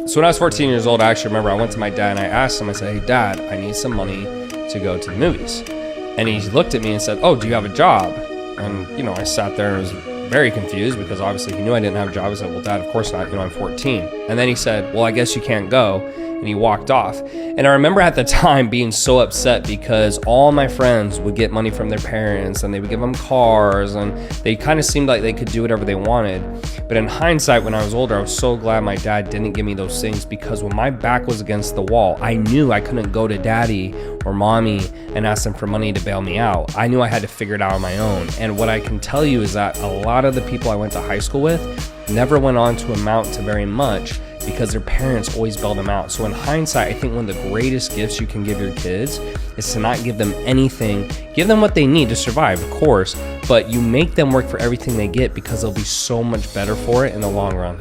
So when I was 14 years old, I actually remember I went to my dad and I asked him, I said, hey, Dad, I need some money to go to the movies. And he looked at me and said, oh, do you have a job? And, I sat there and was very confused because obviously he knew I didn't have a job. I said, well, Dad, of course not. I'm 14. And then he said, well, I guess you can't go. And he walked off. And I remember at the time being so upset because all my friends would get money from their parents and they would give them cars and they kind of seemed like they could do whatever they wanted. But in hindsight, when I was older, I was so glad my dad didn't give me those things because when my back was against the wall, I knew I couldn't go to daddy or mommy and ask them for money to bail me out. I knew I had to figure it out on my own. And what I can tell you is that a lot of the people I went to high school with never went on to amount to very much because their parents always bailed them out. So in hindsight, I think one of the greatest gifts you can give your kids is to not give them anything. Give them what they need to survive, of course, but you make them work for everything they get because they'll be so much better for it in the long run.